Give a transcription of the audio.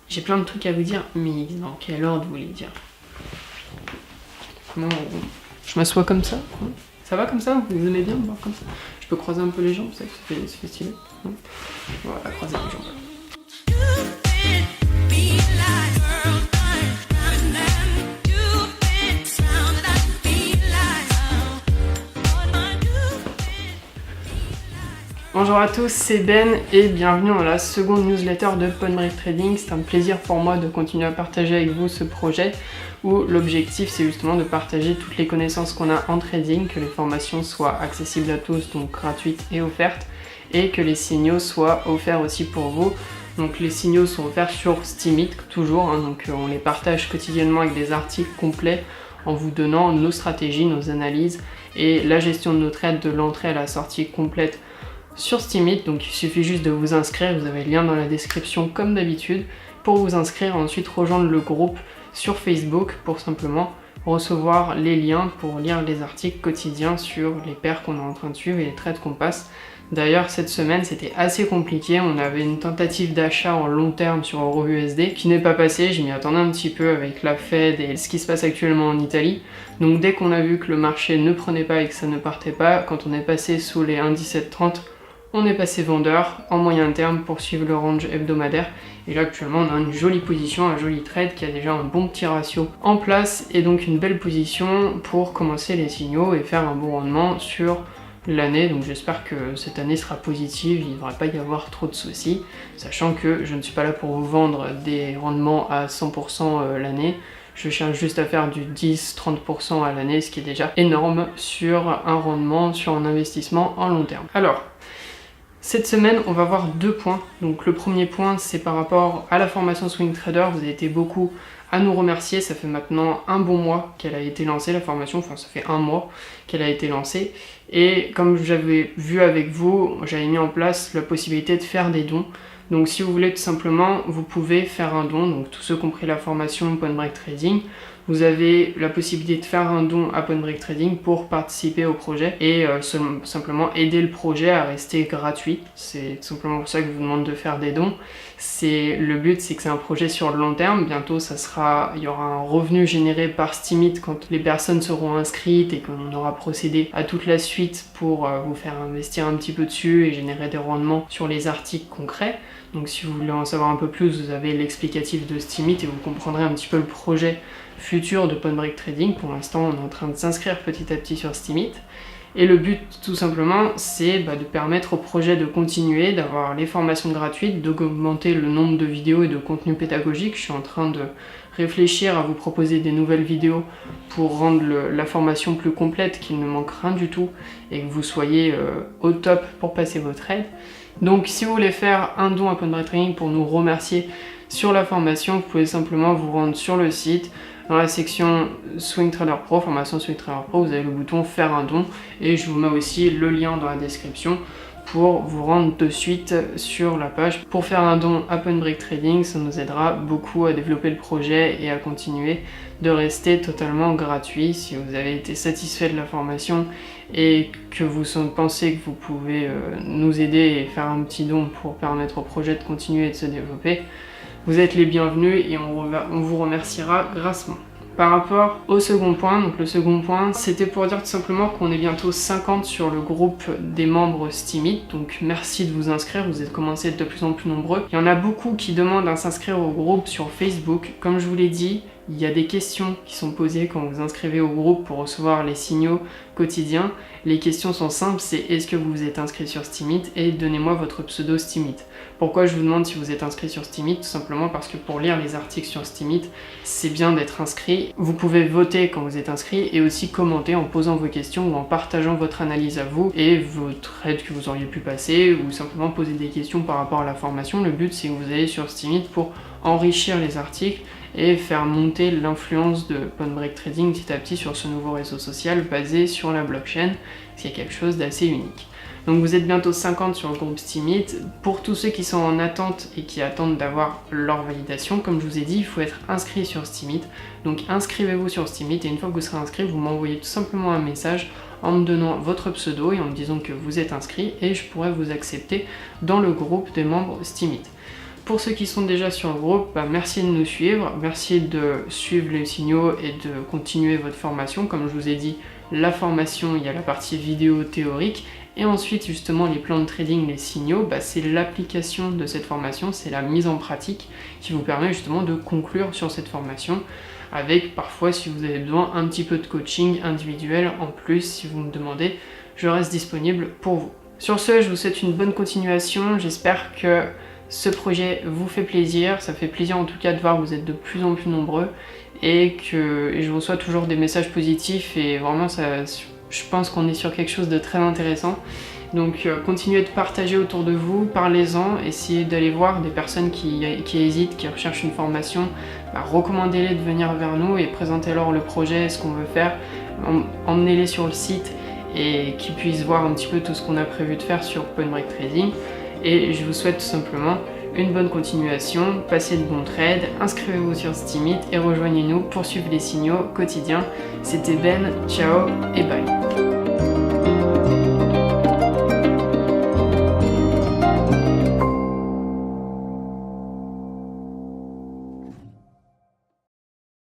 J'ai plein de trucs à vous dire, mais dans quel ordre vous voulez dire? Comment je m'assois comme ça? Ça va comme ça? Vous aimez bien me voir comme ça? Je peux croiser un peu les jambes, ça fait stylé. Non, voilà, croiser les jambes. Bonjour à tous, c'est Ben et bienvenue dans la seconde newsletter de Point Break Trading. C'est un plaisir pour moi de continuer à partager avec vous ce projet où l'objectif c'est justement de partager toutes les connaissances qu'on a en trading, que les formations soient accessibles à tous, donc gratuites et offertes, et que les signaux soient offerts aussi pour vous. Donc les signaux sont offerts sur Steemit toujours, donc on les partage quotidiennement avec des articles complets en vous donnant nos stratégies, nos analyses et la gestion de nos trades de l'entrée à la sortie complète sur Steemit. Donc il suffit juste de vous inscrire, vous avez le lien dans la description comme d'habitude pour vous inscrire et ensuite rejoindre le groupe sur Facebook pour simplement recevoir les liens pour lire les articles quotidiens sur les paires qu'on est en train de suivre et les trades qu'on passe. D'ailleurs cette semaine c'était assez compliqué, on avait une tentative d'achat en long terme sur EURUSD qui n'est pas passée, je m'y attendais un petit peu avec la Fed et ce qui se passe actuellement en Italie. Donc dès qu'on a vu que le marché ne prenait pas et que ça ne partait pas, quand on est passé sous les 1,1730, on est passé vendeur en moyen terme pour suivre le range hebdomadaire. Et là actuellement on a une jolie position, un joli trade qui a déjà un bon petit ratio en place et donc une belle position pour commencer les signaux et faire un bon rendement sur l'année. Donc j'espère que cette année sera positive, il ne devrait pas y avoir trop de soucis, sachant que je ne suis pas là pour vous vendre des rendements à 100% l'année. Je cherche juste à faire du 10-30% à l'année, ce qui est déjà énorme sur un rendement, sur un investissement en long terme. Alors, cette semaine, on va voir deux points. Donc le premier point, c'est par rapport à la formation Swing Trader. Vous avez été beaucoup à nous remercier. Ça fait maintenant un bon mois qu'elle a été lancée, la formation. Enfin, ça fait un mois qu'elle a été lancée. Et comme j'avais vu avec vous, j'avais mis en place la possibilité de faire des dons. Donc si vous voulez tout simplement, vous pouvez faire un don. Donc tous ceux qui ont pris la formation Point Break Trading, vous avez la possibilité de faire un don à Point Break Trading pour participer au projet et simplement aider le projet à rester gratuit. C'est tout simplement pour ça que je vous demande de faire des dons. Le but, c'est que c'est un projet sur le long terme. Bientôt, il y aura un revenu généré par Steemit quand les personnes seront inscrites et qu'on aura procédé à toute la suite pour vous faire investir un petit peu dessus et générer des rendements sur les articles concrets. Donc si vous voulez en savoir un peu plus, vous avez l'explicatif de Steemit et vous comprendrez un petit peu le projet futur de Point Break Trading. Pour l'instant, on est en train de s'inscrire petit à petit sur Steemit. Et le but, tout simplement, c'est de permettre au projet de continuer, d'avoir les formations gratuites, d'augmenter le nombre de vidéos et de contenus pédagogiques. Je suis en train de réfléchir à vous proposer des nouvelles vidéos pour rendre la formation plus complète, qu'il ne manque rien du tout et que vous soyez au top pour passer vos trades. Donc si vous voulez faire un don à Point Break Trading pour nous remercier sur la formation, vous pouvez simplement vous rendre sur le site. Dans la section Swing Trader Pro, formation Swing Trader Pro, vous avez le bouton faire un don et je vous mets aussi le lien dans la description pour vous rendre de suite sur la page. Pour faire un don à Point Break Trading, ça nous aidera beaucoup à développer le projet et à continuer de rester totalement gratuit. Si vous avez été satisfait de la formation et que vous pensez que vous pouvez nous aider et faire un petit don pour permettre au projet de continuer et de se développer, vous êtes les bienvenus et on vous remerciera grassement. Par rapport au second point, donc le second point, c'était pour dire tout simplement qu'on est bientôt 50 sur le groupe des membres Steemit, donc merci de vous inscrire, vous êtes commencé à être de plus en plus nombreux. Il y en a beaucoup qui demandent à s'inscrire au groupe sur Facebook. Comme je vous l'ai dit, il y a des questions qui sont posées quand vous vous inscrivez au groupe pour recevoir les signaux quotidiens. Les questions sont simples, c'est est-ce que vous vous êtes inscrit sur Steemit et donnez-moi votre pseudo Steemit. Pourquoi je vous demande si vous êtes inscrit sur Steemit? Tout simplement parce que pour lire les articles sur Steemit, c'est bien d'être inscrit. Vous pouvez voter quand vous êtes inscrit et aussi commenter en posant vos questions ou en partageant votre analyse à vous et vos trades que vous auriez pu passer ou simplement poser des questions par rapport à la formation. Le but, c'est que vous allez sur Steemit pour enrichir les articles et faire monter l'influence de Point Break Trading petit à petit sur ce nouveau réseau social basé sur la blockchain, ce qui est quelque chose d'assez unique. Donc vous êtes bientôt 50 sur le groupe Steemit. Pour tous ceux qui sont en attente et qui attendent d'avoir leur validation, comme je vous ai dit, il faut être inscrit sur Steemit. Donc inscrivez-vous sur Steemit et une fois que vous serez inscrit, vous m'envoyez tout simplement un message en me donnant votre pseudo et en me disant que vous êtes inscrit et je pourrai vous accepter dans le groupe des membres Steemit. Pour ceux qui sont déjà sur le groupe, merci de nous suivre, merci de suivre les signaux et de continuer votre formation. Comme je vous ai dit, la formation, il y a la partie vidéo théorique, et ensuite justement les plans de trading, les signaux, c'est l'application de cette formation, c'est la mise en pratique qui vous permet justement de conclure sur cette formation, avec parfois, si vous avez besoin, un petit peu de coaching individuel en plus. Si vous me demandez, je reste disponible pour vous. Sur ce, je vous souhaite une bonne continuation, j'espère que ce projet vous fait plaisir, ça fait plaisir en tout cas de voir que vous êtes de plus en plus nombreux et je reçois toujours des messages positifs, et vraiment je pense qu'on est sur quelque chose de très intéressant. Donc continuez de partager autour de vous, parlez-en, essayez d'aller voir des personnes qui hésitent, qui recherchent une formation, recommandez-les de venir vers nous et présentez-leur le projet, ce qu'on veut faire, emmenez-les sur le site et qu'ils puissent voir un petit peu tout ce qu'on a prévu de faire sur Point Break Trading. Et je vous souhaite tout simplement une bonne continuation, passez de bons trades, inscrivez-vous sur Steemit et rejoignez-nous pour suivre les signaux quotidiens. C'était Ben, ciao et bye.